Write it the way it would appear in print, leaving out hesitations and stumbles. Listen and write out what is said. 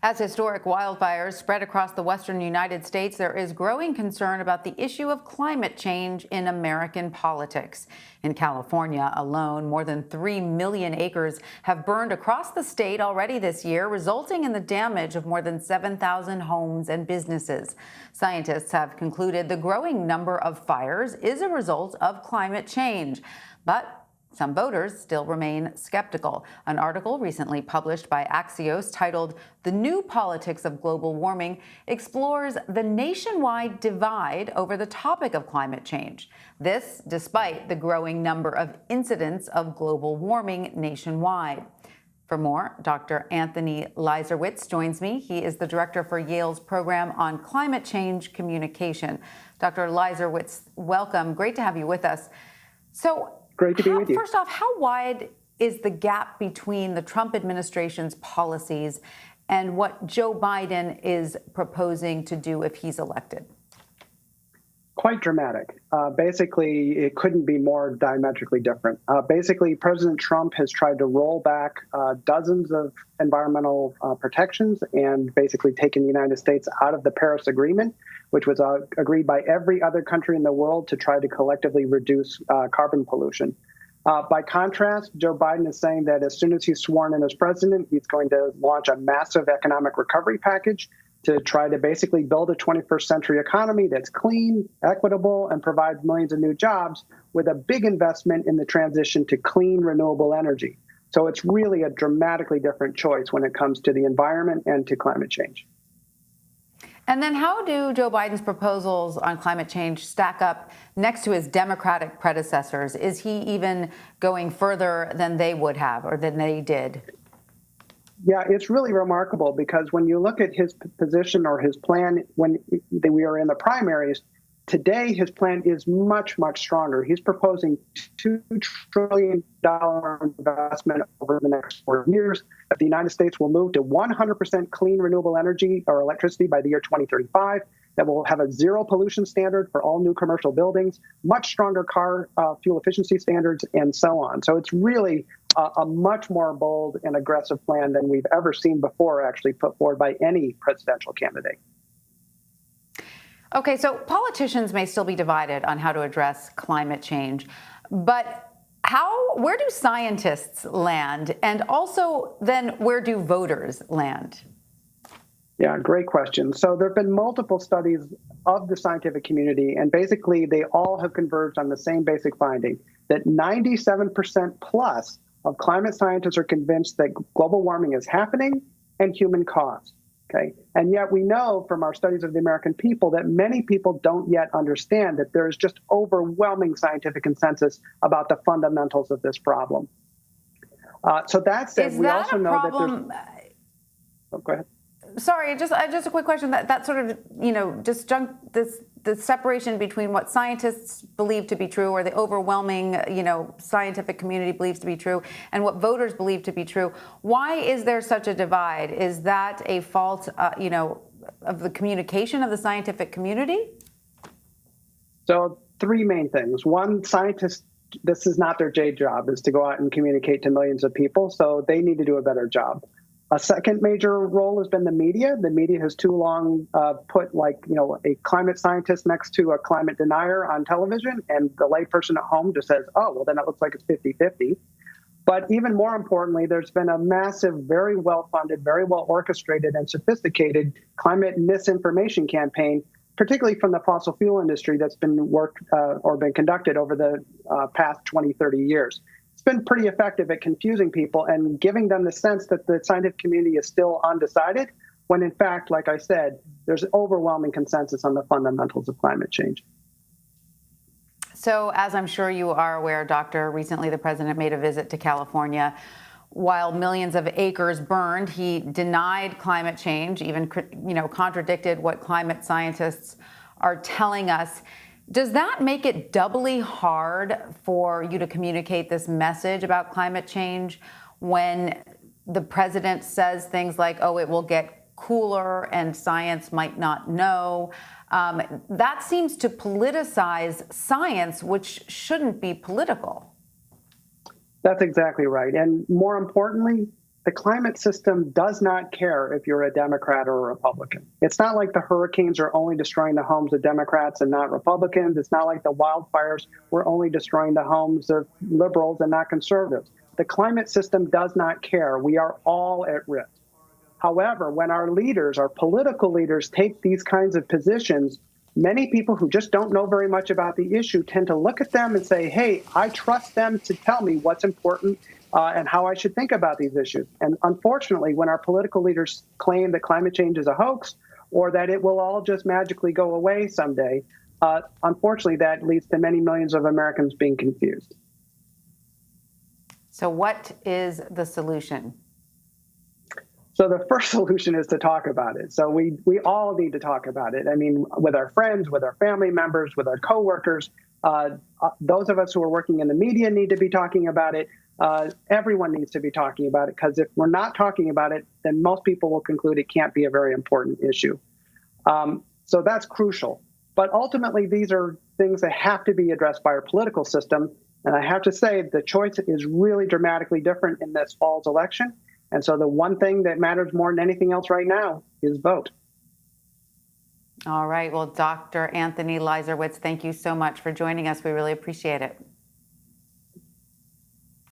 As historic wildfires spread across the western United States, there is growing concern about the issue of climate change in American politics. In California alone, more than 3 million acres have burned across the state already this year, resulting in the damage of more than 7,000 homes and businesses. Scientists have concluded the growing number of fires is a result of climate change. But some voters still remain skeptical. An article recently published by Axios titled "The New Politics of Global Warming" explores the nationwide divide over the topic of climate change. This despite the growing number of incidents of global warming nationwide. For more, Dr. Anthony Leiserowitz joins me. He is the director for Yale's program on climate change communication. Dr. Leiserowitz, welcome. Great to have you with us. So, great to be with you. First off, how wide is the gap between the Trump administration's policies and what Joe Biden is proposing to do if he's elected? Quite dramatic. Basically, it couldn't be more diametrically different. Basically, President Trump has tried to roll back dozens of environmental protections and basically taken the United States out of the Paris Agreement, which was agreed by every other country in the world to try to collectively reduce carbon pollution. By contrast, Joe Biden is saying that as soon as he's sworn in as president, he's going to launch a massive economic recovery package to try to basically build a 21st century economy that's clean, equitable, and provides millions of new jobs with a big investment in the transition to clean, renewable energy. So it's really a dramatically different choice when it comes to the environment and to climate change. And then how do Joe Biden's proposals on climate change stack up next to his Democratic predecessors? Is he even going further than they would have or than they did? Yeah, it's really remarkable because when you look at his position or his plan when we are in the primaries, today his plan is much, much stronger. He's proposing $2 trillion investment over the next 4 years. The United States will move to 100% clean renewable energy or electricity by the year 2035. That will have a zero pollution standard for all new commercial buildings, much stronger car fuel efficiency standards, and so on. So it's really a much more bold and aggressive plan than we've ever seen before actually put forward by any presidential candidate. Okay, so politicians may still be divided on how to address climate change, but where do scientists land? And also then where do voters land? Yeah, great question. So there have been multiple studies of the scientific community, and basically they all have converged on the same basic finding that 97% plus of climate scientists are convinced that global warming is happening and human caused. Okay. And yet we know from our studies of the American people that many people don't yet understand that there is just overwhelming scientific consensus about the fundamentals of this problem. So that said, we also know that there's... Oh, go ahead. Sorry, just a quick question. That sort of, the separation between what scientists believe to be true, or the overwhelming, scientific community believes to be true, and what voters believe to be true. Why is there such a divide? Is that a fault, of the communication of the scientific community? So 3 main things. One, scientists, this is not their day job, is to go out and communicate to millions of people. So they need to do a better job. A second major role has been the media. The media has too long put a climate scientist next to a climate denier on television, and the layperson at home just says, oh, well, then it looks like it's 50-50. But even more importantly, there's been a massive, very well-funded, very well-orchestrated and sophisticated climate misinformation campaign, particularly from the fossil fuel industry that's been been conducted over the past 20, 30 years. It's been pretty effective at confusing people and giving them the sense that the scientific community is still undecided, when in fact, like I said, there's overwhelming consensus on the fundamentals of climate change. So, as I'm sure you are aware, Doctor, recently the president made a visit to California. While millions of acres burned, he denied climate change, even contradicted what climate scientists are telling us. Does that make it doubly hard for you to communicate this message about climate change when the president says things like, oh, it will get cooler and science might not know? That seems to politicize science, which shouldn't be political. That's exactly right. And more importantly, the climate system does not care if you're a Democrat or a Republican. It's not like the hurricanes are only destroying the homes of Democrats and not Republicans. It's not like the wildfires were only destroying the homes of liberals and not conservatives. The climate system does not care. We are all at risk. However, when our leaders, our political leaders, take these kinds of positions, many people who just don't know very much about the issue tend to look at them and say, hey, I trust them to tell me what's important and how I should think about these issues. And unfortunately, when our political leaders claim that climate change is a hoax or that it will all just magically go away someday, unfortunately, that leads to many millions of Americans being confused. So what is the solution? So the first solution is to talk about it. So we all need to talk about it. I mean, with our friends, with our family members, with our coworkers, those of us who are working in the media need to be talking about it. Everyone needs to be talking about it, because if we're not talking about it, then most people will conclude it can't be a very important issue. So that's crucial. But ultimately, these are things that have to be addressed by our political system. And I have to say, the choice is really dramatically different in this fall's election. And so the one thing that matters more than anything else right now is vote. All right. Well, Dr. Anthony Leiserowitz, thank you so much for joining us. We really appreciate it.